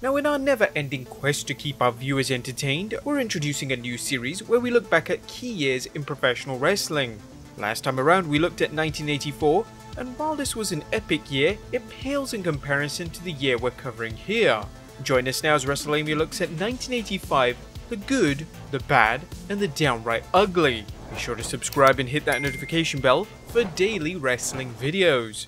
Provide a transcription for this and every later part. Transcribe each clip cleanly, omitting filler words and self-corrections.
Now, in our never-ending quest to keep our viewers entertained, we're introducing a new series where we look back at key years in professional wrestling. Last time around we looked at 1984, and while this was an epic year, it pales in comparison to the year we're covering here. Join us now as Wrestlelamia looks at 1985, the good, the bad, and the downright ugly. Be sure to subscribe and hit that notification bell for daily wrestling videos.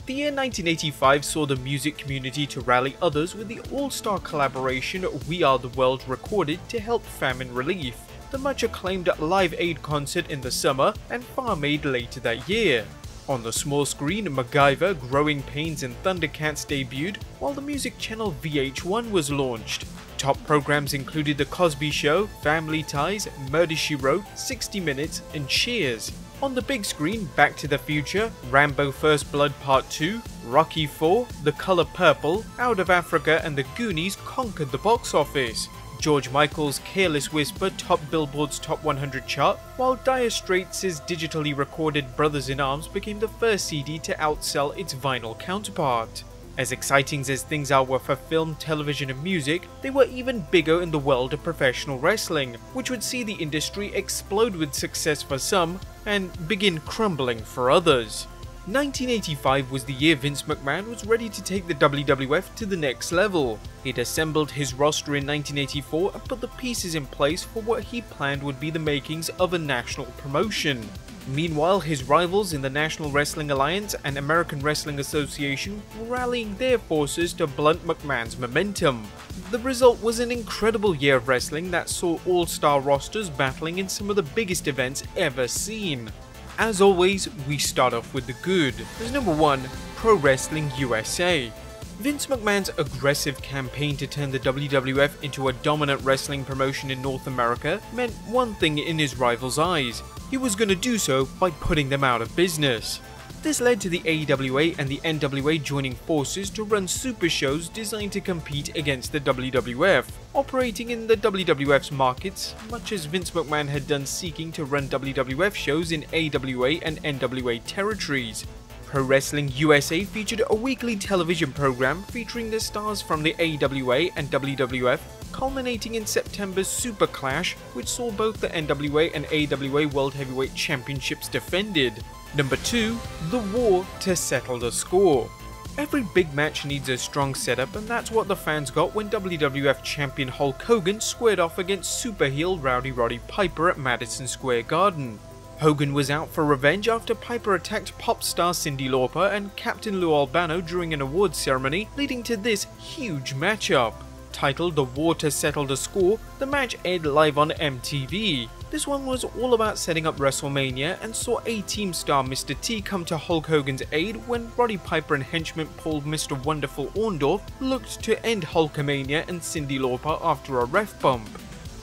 The year 1985 saw the music community to rally others with the all-star collaboration We Are the World recorded to help famine relief, the much acclaimed Live Aid concert in the summer, and Farm Aid later that year. On the small screen, MacGyver, Growing Pains and Thundercats debuted, while the music channel VH1 was launched. Top programs included The Cosby Show, Family Ties, Murder, She Wrote, 60 Minutes, and Cheers. On the big screen, Back to the Future, Rambo First Blood Part 2, Rocky IV, The Color Purple, Out of Africa and The Goonies conquered the box office. George Michael's Careless Whisper topped Billboard's Top 100 chart, while Dire Straits' digitally recorded Brothers in Arms became the first CD to outsell its vinyl counterpart. As exciting as things were for film, television and music, they were even bigger in the world of professional wrestling, which would see the industry explode with success for some and begin crumbling for others. 1985 was the year Vince McMahon was ready to take the WWF to the next level. He'd assembled his roster in 1984 and put the pieces in place for what he planned would be the makings of a national promotion. Meanwhile, his rivals in the National Wrestling Alliance and American Wrestling Association were rallying their forces to blunt McMahon's momentum. The result was an incredible year of wrestling that saw all-star rosters battling in some of the biggest events ever seen. As always, we start off with the good. As number 1, Pro Wrestling USA. Vince McMahon's aggressive campaign to turn the WWF into a dominant wrestling promotion in North America meant one thing in his rivals' eyes: he was going to do so by putting them out of business. This led to the AWA and the NWA joining forces to run super shows designed to compete against the WWF, operating in the WWF's markets, much as Vince McMahon had done seeking to run WWF shows in AWA and NWA territories. Pro Wrestling USA featured a weekly television program featuring the stars from the AWA and WWF, culminating in September's Super Clash, which saw both the NWA and AWA World Heavyweight Championships defended. Number 2, The War to Settle the Score. Every big match needs a strong setup, and that's what the fans got when WWF champion Hulk Hogan squared off against super heel Rowdy Roddy Piper at Madison Square Garden. Hogan was out for revenge after Piper attacked pop star Cyndi Lauper and Captain Lou Albano during an awards ceremony, leading to this huge matchup. Titled The War to Settle the Score, the match aired live on MTV. This one was all about setting up Wrestlemania and saw A-Team star Mr. T come to Hulk Hogan's aid when Roddy Piper and henchman Paul Mr. Wonderful Orndorff looked to end Hulkamania and Cyndi Lauper after a ref bump.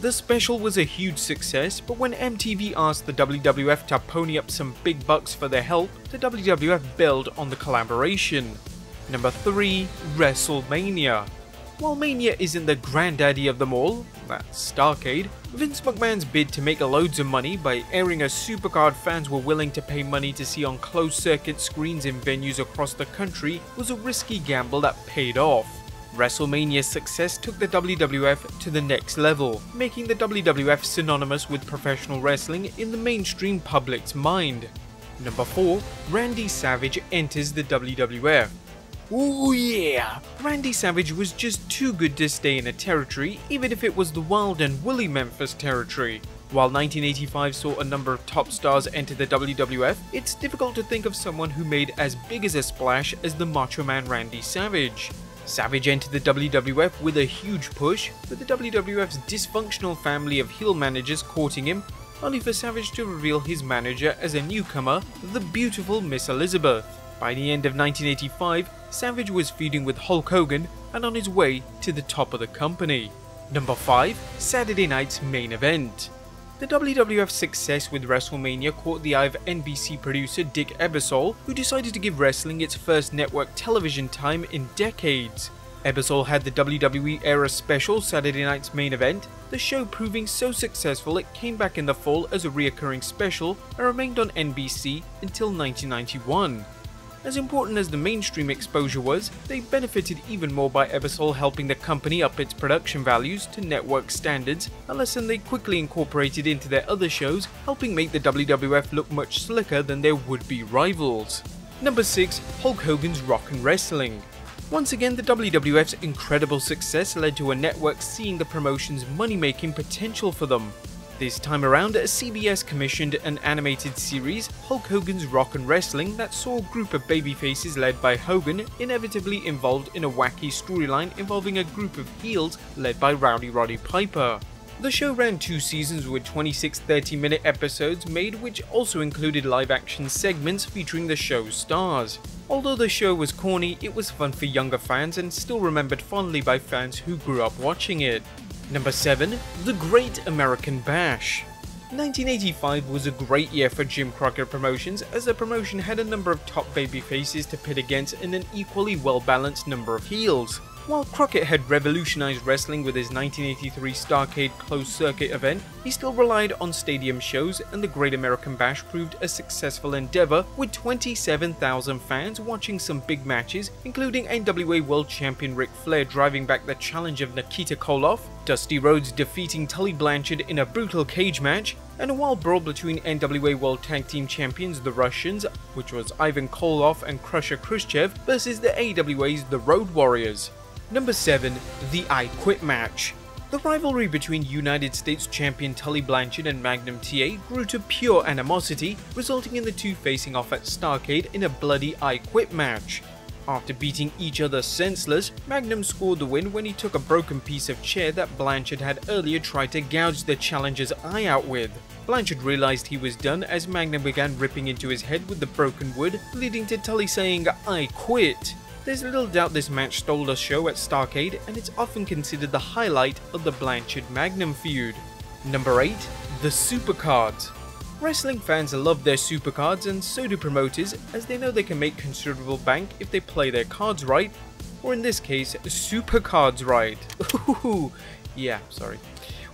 The special was a huge success, but when MTV asked the WWF to pony up some big bucks for their help, the WWF bailed on the collaboration. Number 3, Wrestlemania. While Mania isn't the granddaddy of them all, that's STARRCADE, Vince McMahon's bid to make loads of money by airing a supercard fans were willing to pay money to see on closed-circuit screens in venues across the country was a risky gamble that paid off. WrestleMania's success took the WWF to the next level, making the WWF synonymous with professional wrestling in the mainstream public's mind. Number 4, Randy Savage enters the WWF. Ooh yeah! Randy Savage was just too good to stay in a territory, even if it was the wild and woolly Memphis territory. While 1985 saw a number of top stars enter the WWF, it's difficult to think of someone who made as big as a splash as the Macho Man Randy Savage. Savage entered the WWF with a huge push, with the WWF's dysfunctional family of heel managers courting him, only for Savage to reveal his manager as a newcomer, the beautiful Miss Elizabeth. By the end of 1985, Savage was feuding with Hulk Hogan and on his way to the top of the company. Number 5, Saturday night's main event. The WWF's success with WrestleMania caught the eye of NBC producer Dick Ebersol, who decided to give wrestling its first network television time in decades. Ebersol had the WWE Era Special Saturday night's main event, the show proving so successful it came back in the fall as a reoccurring special and remained on NBC until 1991. As important as the mainstream exposure was, they benefited even more by Ebersol helping the company up its production values to network standards, a lesson they quickly incorporated into their other shows, helping make the WWF look much slicker than their would-be rivals. Number 6. Hulk Hogan's Rock and Wrestling. Once again, the WWF's incredible success led to a network seeing the promotion's money-making potential for them. This time around, CBS commissioned an animated series, Hulk Hogan's Rock and Wrestling, that saw a group of babyfaces led by Hogan inevitably involved in a wacky storyline involving a group of heels led by Rowdy Roddy Piper. The show ran 2 seasons with 26 30-minute episodes made, which also included live-action segments featuring the show's stars. Although the show was corny, it was fun for younger fans and still remembered fondly by fans who grew up watching it. Number 7. The Great American Bash. 1985 was a great year for Jim Crockett Promotions, as the promotion had a number of top babyfaces to pit against and an equally well-balanced number of heels. While Crockett had revolutionized wrestling with his 1983 STARRCADE closed-circuit event, he still relied on stadium shows, and the Great American Bash proved a successful endeavor, with 27,000 fans watching some big matches, including NWA World Champion Ric Flair driving back the challenge of Nikita Koloff, Dusty Rhodes defeating Tully Blanchard in a brutal cage match, and a wild brawl between NWA World Tag Team Champions the Russians, which was Ivan Koloff and Crusher Khrushchev, versus the AWA's The Road Warriors. Number 7. The I Quit match. The rivalry between United States champion Tully Blanchard and Magnum TA grew to pure animosity, resulting in the two facing off at STARRCADE in a bloody I Quit match. After beating each other senseless, Magnum scored the win when he took a broken piece of chair that Blanchard had earlier tried to gouge the challenger's eye out with. Blanchard realized he was done as Magnum began ripping into his head with the broken wood, leading to Tully saying, "I quit." There's little doubt this match stole the show at STARRCADE, and it's often considered the highlight of the Blanchard-Magnum feud. Number 8. The Supercards. Wrestling fans love their supercards, and so do promoters, as they know they can make considerable bank if they play their cards right, or in this case, supercards right. Ooh, yeah, sorry.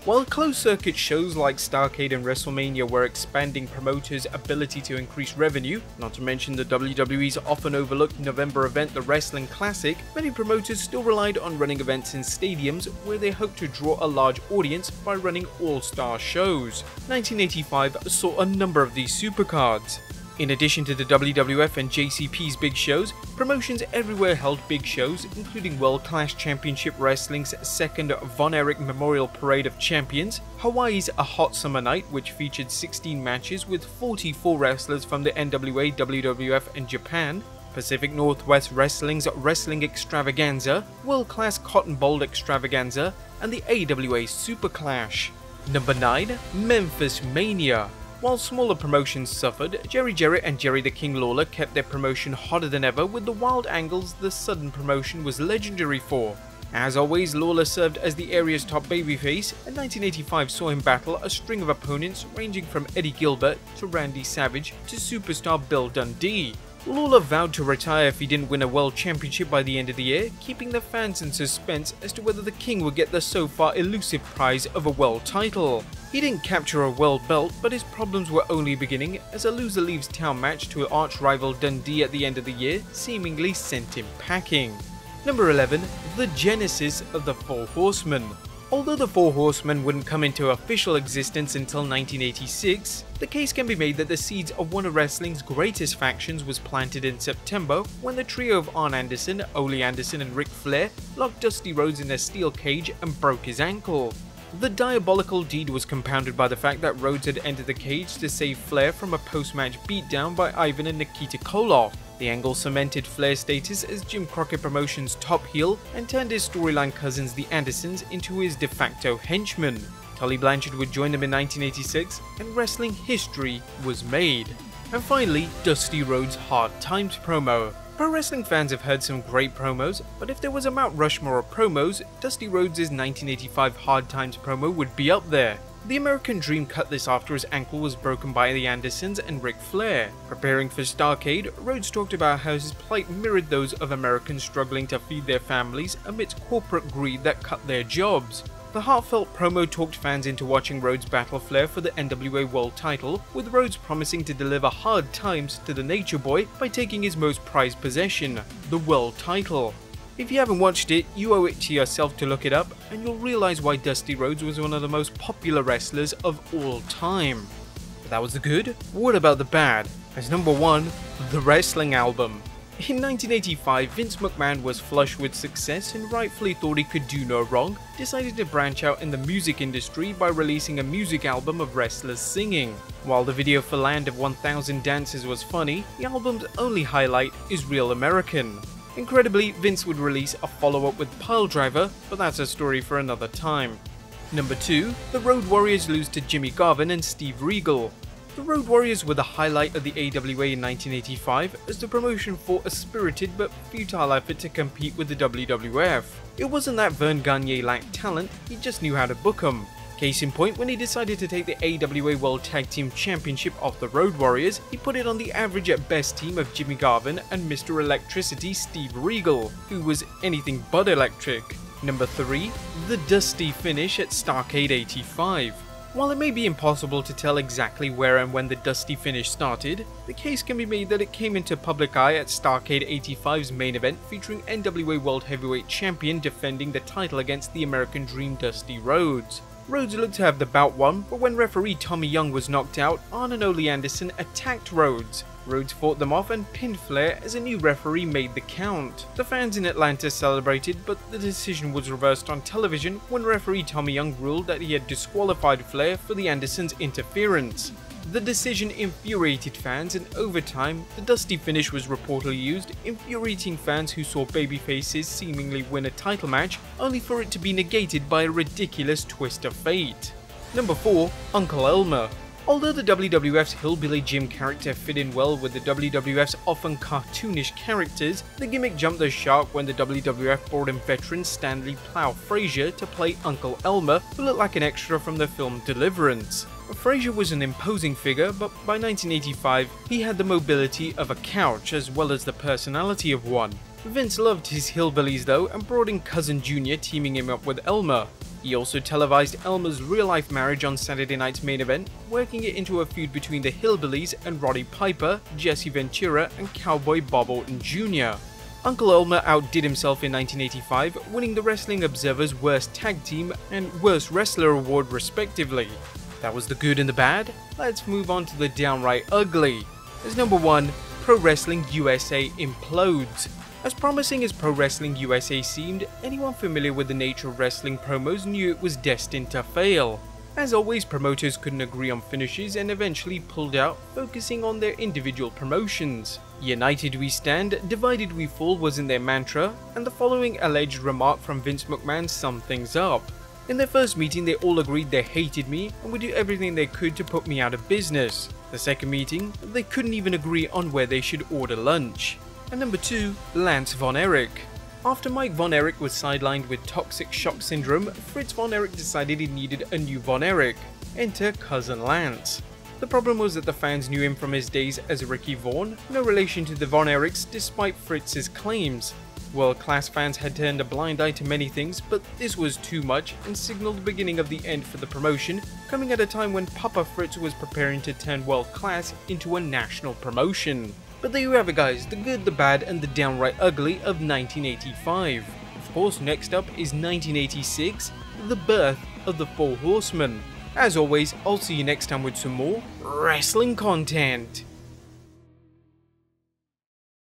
While closed-circuit shows like STARRCADE and Wrestlemania were expanding promoters' ability to increase revenue, not to mention the WWE's often overlooked November event, the Wrestling Classic, many promoters still relied on running events in stadiums where they hoped to draw a large audience by running all-star shows. 1985 saw a number of these supercards. In addition to the WWF and JCP's big shows, promotions everywhere held big shows, including World Class Championship Wrestling's second Von Erich Memorial Parade of Champions, Hawaii's A Hot Summer Night, which featured 16 matches with 44 wrestlers from the NWA, WWF, and Japan, Pacific Northwest Wrestling's Wrestling Extravaganza, World Class Cotton Bowl Extravaganza, and the AWA Super Clash. Number 9. Memphis Mania. While smaller promotions suffered, Jerry Jarrett and Jerry the King Lawler kept their promotion hotter than ever with the wild angles the Southern promotion was legendary for. As always, Lawler served as the area's top babyface, and 1985 saw him battle a string of opponents ranging from Eddie Gilbert to Randy Savage to superstar Bill Dundee. Lawler vowed to retire if he didn't win a world championship by the end of the year, keeping the fans in suspense as to whether the King would get the so far elusive prize of a world title. He didn't capture a world belt, but his problems were only beginning, as a loser leaves town match to arch-rival Dundee at the end of the year seemingly sent him packing. Number 11. The Genesis of the Four Horsemen. Although the Four Horsemen wouldn't come into official existence until 1986, the case can be made that the seeds of one of wrestling's greatest factions was planted in September when the trio of Arn Anderson, Ole Anderson, and Ric Flair locked Dusty Rhodes in a steel cage and broke his ankle. The diabolical deed was compounded by the fact that Rhodes had entered the cage to save Flair from a post-match beatdown by Ivan and Nikita Koloff. The angle cemented Flair's status as Jim Crockett Promotions' top heel and turned his storyline cousins the Andersons into his de facto henchmen. Tully Blanchard would join them in 1986, and wrestling history was made. And finally, Dusty Rhodes' Hard Times promo. Pro wrestling fans have heard some great promos, but if there was a Mount Rushmore of promos, Dusty Rhodes' 1985 Hard Times promo would be up there. The American Dream cut this after his ankle was broken by the Andersons and Ric Flair. Preparing for STARRCADE, Rhodes talked about how his plight mirrored those of Americans struggling to feed their families amidst corporate greed that cut their jobs. The heartfelt promo talked fans into watching Rhodes battle Flair for the NWA World title, with Rhodes promising to deliver hard times to the Nature Boy by taking his most prized possession, the World title. If you haven't watched it, you owe it to yourself to look it up, and you'll realize why Dusty Rhodes was one of the most popular wrestlers of all time. But that was the good. What about the bad? As number 1, the wrestling album. In 1985, Vince McMahon was flush with success and rightfully thought he could do no wrong, decided to branch out in the music industry by releasing a music album of wrestlers singing. While the video for Land of 1000 Dances was funny, the album's only highlight is Real American. Incredibly, Vince would release a follow-up with Piledriver, but that's a story for another time. Number 2, the Road Warriors lose to Jimmy Garvin and Steve Regal. The Road Warriors were the highlight of the AWA in 1985 as the promotion fought a spirited but futile effort to compete with the WWF. It wasn't that Vern Gagne lacked talent, he just knew how to book them. Case in point, when he decided to take the AWA World Tag Team Championship off the Road Warriors, he put it on the average at best team of Jimmy Garvin and Mr. Electricity Steve Regal, who was anything but electric. Number 3, the dusty finish at STARRCADE 85. While it may be impossible to tell exactly where and when the dusty finish started, the case can be made that it came into public eye at STARRCADE 85's main event featuring NWA World Heavyweight Champion defending the title against the American Dream Dusty Rhodes. Rhodes looked to have the bout won, but when referee Tommy Young was knocked out, Arn and Ole Anderson attacked Rhodes. Rhodes fought them off and pinned Flair as a new referee made the count. The fans in Atlanta celebrated, but the decision was reversed on television when referee Tommy Young ruled that he had disqualified Flair for the Andersons' interference. The decision infuriated fans, and over time, the dusty finish was reportedly used, infuriating fans who saw babyfaces seemingly win a title match, only for it to be negated by a ridiculous twist of fate. Number 4, Uncle Elmer. Although the WWF's Hillbilly Jim character fit in well with the WWF's often cartoonish characters, the gimmick jumped the shark when the WWF brought in veteran Stanley "Plow" Frazier to play Uncle Elmer, who looked like an extra from the film Deliverance. Frazier was an imposing figure, but by 1985, he had the mobility of a couch as well as the personality of one. Vince loved his hillbillies though and brought in Cousin Jr. teaming him up with Elmer. He also televised Elmer's real-life marriage on Saturday night's main event, working it into a feud between the Hillbillies and Roddy Piper, Jesse Ventura, and Cowboy Bob Orton Jr. Uncle Elmer outdid himself in 1985, winning the Wrestling Observer's Worst Tag Team and Worst Wrestler award respectively. That was the good and the bad. Let's move on to the downright ugly. As number 1, Pro Wrestling USA implodes. As promising as Pro Wrestling USA seemed, anyone familiar with the nature of wrestling promos knew it was destined to fail. As always, promoters couldn't agree on finishes and eventually pulled out, focusing on their individual promotions. United we stand, divided we fall wasn't their mantra, and the following alleged remark from Vince McMahon summed things up. In their first meeting, they all agreed they hated me and would do everything they could to put me out of business. The second meeting, they couldn't even agree on where they should order lunch. And number 2, Lance Von Erich. After Mike Von Erich was sidelined with toxic shock syndrome, Fritz Von Erich decided he needed a new Von Erich. Enter Cousin Lance. The problem was that the fans knew him from his days as Ricky Vaughn, no relation to the Von Erichs despite Fritz's claims. World-class fans had turned a blind eye to many things, but this was too much and signaled the beginning of the end for the promotion, coming at a time when Papa Fritz was preparing to turn world-class into a national promotion. But there you have it guys, the good, the bad, and the downright ugly of 1985. Of course, next up is 1986, the birth of the Four Horsemen. As always, I'll see you next time with some more wrestling content.